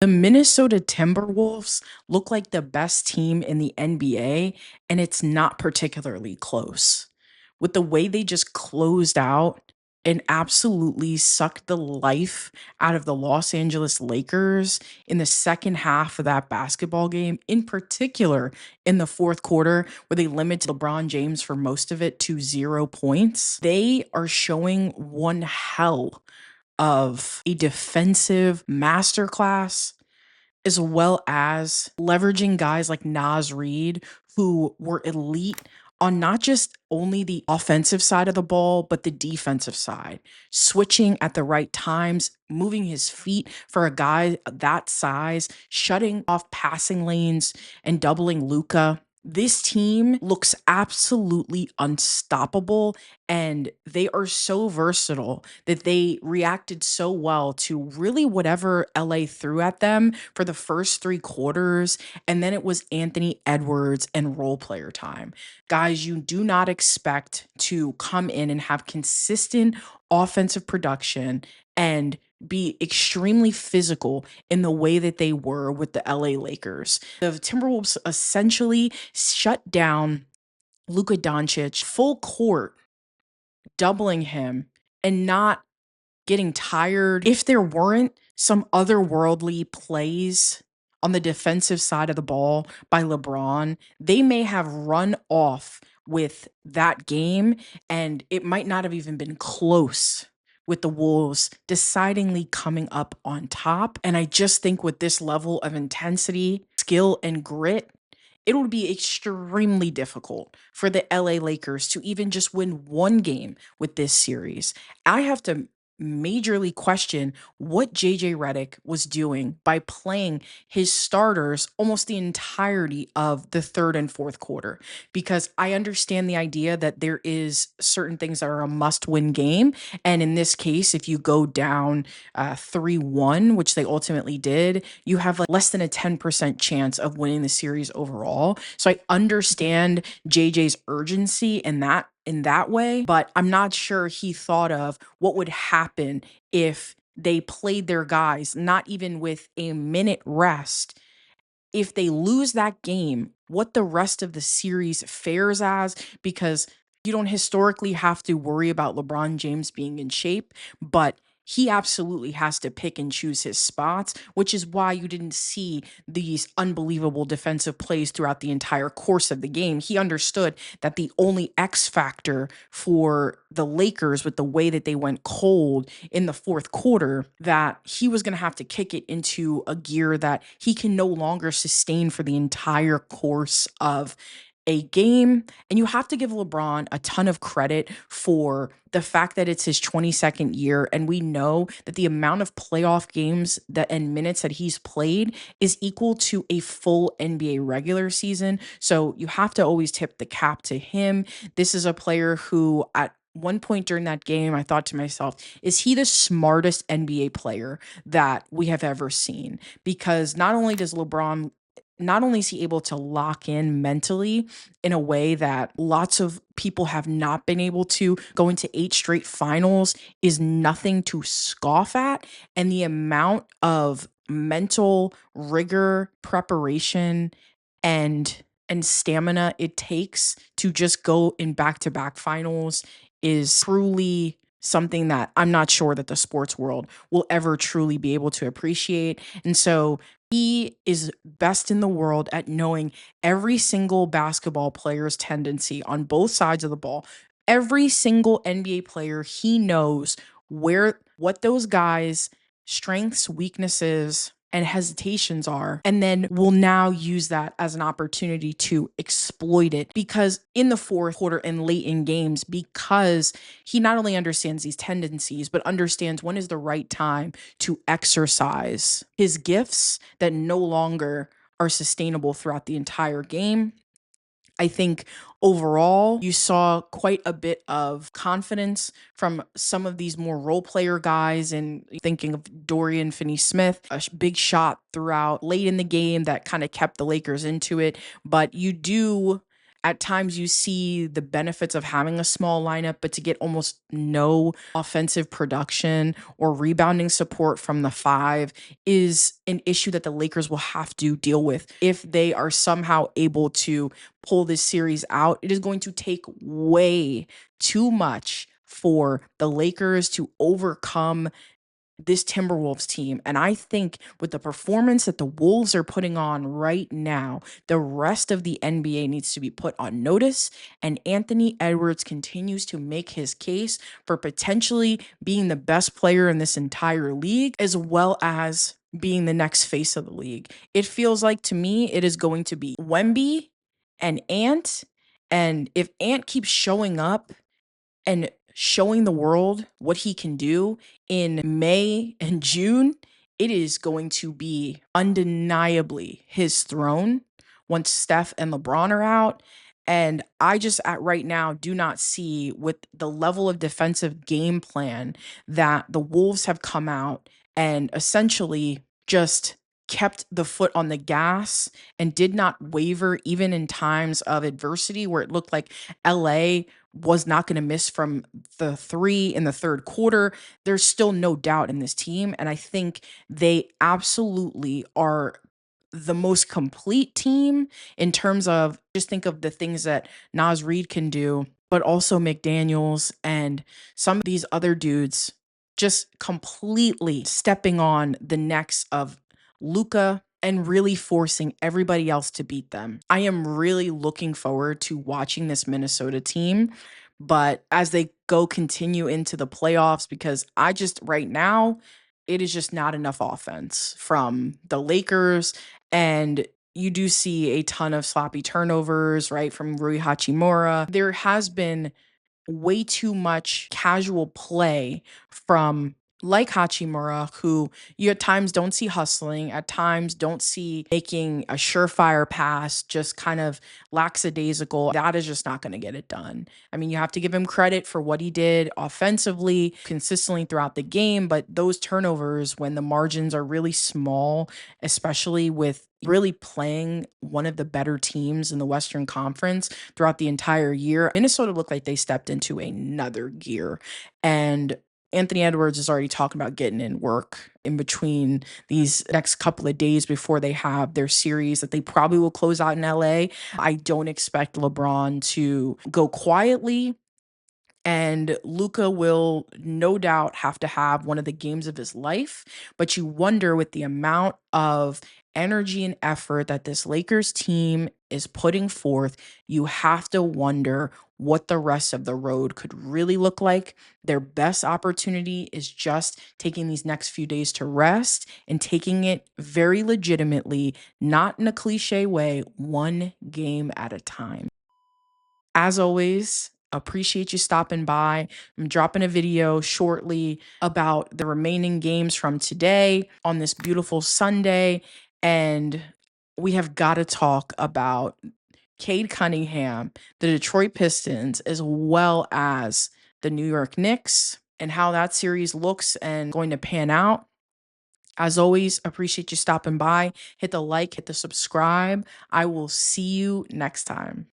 The Minnesota Timberwolves look like the best team in the NBA, and it's not particularly close. With the way they just closed out and absolutely sucked the life out of the Los Angeles Lakers in the second half of that basketball game, in particular in the fourth quarter, where they limited LeBron James for most of it to 0 points. They are showing one hell of a defensive masterclass, as well as leveraging guys like Naz Reid, who were elite on not just only the offensive side of the ball, but the defensive side, switching at the right times, moving his feet for a guy that size, shutting off passing lanes, and doubling Luka. This team looks absolutely unstoppable, and they are so versatile that they reacted so well to really whatever LA threw at them for the first three quarters. And then it was Anthony Edwards and role player time. Guys, you do not expect to come in and have consistent offensive production and be extremely physical in the way that they were with the LA Lakers. The Timberwolves essentially shut down Luka Doncic full court, doubling him and not getting tired. If there weren't some otherworldly plays on the defensive side of the ball by LeBron, they may have run off with that game, and it might not have even been close, with the Wolves decidingly coming up on top. And I just think with this level of intensity, skill, and grit, it would be extremely difficult for the LA Lakers to even just win one game with this series. I have to majorly question what JJ Redick was doing by playing his starters almost the entirety of the third and fourth quarter, because I understand the idea that there is certain things that are a must-win game, and in this case, if you go down 3-1, which they ultimately did, you have like less than a 10% chance of winning the series overall. So I understand JJ's urgency in that way, but I'm not sure he thought of what would happen if they played their guys, not even with a minute rest. If they lose that game, what the rest of the series fares as, because you don't historically have to worry about LeBron James being in shape, but he absolutely has to pick and choose his spots, which is why you didn't see these unbelievable defensive plays throughout the entire course of the game. He understood that the only X factor for the Lakers, with the way that they went cold in the fourth quarter, that he was going to have to kick it into a gear that he can no longer sustain for the entire course of a game. And you have to give LeBron a ton of credit for the fact that it's his 22nd year. And we know that the amount of playoff games that and minutes that he's played is equal to a full NBA regular season. So you have to always tip the cap to him. This is a player who, at one point during that game, I thought to myself, is he the smartest NBA player that we have ever seen? Because not only is he able to lock in mentally in a way that lots of people have not been able to, go into 8 straight finals is nothing to scoff at. And the amount of mental rigor, preparation, and stamina it takes to just go in back-to-back finals is truly something that I'm not sure that the sports world will ever truly be able to appreciate. And so he is best in the world at knowing every single basketball player's tendency on both sides of the ball. Every single NBA player, he knows what those guys' strengths, weaknesses, and hesitations are, and then will now use that as an opportunity to exploit it. Because in the fourth quarter and late in games, because he not only understands these tendencies, but understands when is the right time to exercise his gifts that no longer are sustainable throughout the entire game. I think overall, you saw quite a bit of confidence from some of these more role player guys, and thinking of Dorian Finney-Smith, big shot throughout late in the game that kind of kept the Lakers into it. But you do, At times, you see the benefits of having a small lineup, but to get almost no offensive production or rebounding support from the five is an issue that the Lakers will have to deal with. If they are somehow able to pull this series out, it is going to take way too much for the Lakers to overcome this Timberwolves team. And I think with the performance that the Wolves are putting on right now, the rest of the NBA needs to be put on notice. And Anthony Edwards continues to make his case for potentially being the best player in this entire league, as well as being the next face of the league. It feels like to me, it is going to be Wemby and Ant. And if Ant keeps showing up and showing the world what he can do in May and June, it is going to be undeniably his throne once Steph and LeBron are out. And I just at right now do not see with the level of defensive game plan that the Wolves have come out and essentially just kept the foot on the gas and did not waver even in times of adversity where it looked like LA was not going to miss from the three in the third quarter. There's still no doubt in this team. And I think they absolutely are the most complete team in terms of just think of the things that Naz Reid can do, but also McDaniels and some of these other dudes just completely stepping on the necks of Luka and really forcing everybody else to beat them. I am really looking forward to watching this Minnesota team, but as they go continue into the playoffs, because I just right now, it is just not enough offense from the Lakers. And you do see a ton of sloppy turnovers, right, from Rui Hachimura. There has been way too much casual play from like Hachimura, who you at times don't see hustling, at times don't see making a surefire pass, just kind of lackadaisical. That is just not going to get it done. I mean, you have to give him credit for what he did offensively, consistently throughout the game, but those turnovers, when the margins are really small, especially with really playing one of the better teams in the Western Conference throughout the entire year, Minnesota looked like they stepped into another gear. And Anthony Edwards is already talking about getting in work in between these next couple of days before they have their series that they probably will close out in LA. I don't expect LeBron to go quietly, and Luka will no doubt have to have one of the games of his life. But you wonder with the amount of energy and effort that this Lakers team is putting forth, you have to wonder what the rest of the road could really look like. Their best opportunity is just taking these next few days to rest and taking it very legitimately, not in a cliche way, one game at a time. As always, appreciate you stopping by. I'm dropping a video shortly about the remaining games from today on this beautiful Sunday. And we have got to talk about Cade Cunningham, the Detroit Pistons, as well as the New York Knicks and how that series looks and going to pan out. As always, appreciate you stopping by. Hit the like, hit the subscribe. I will see you next time.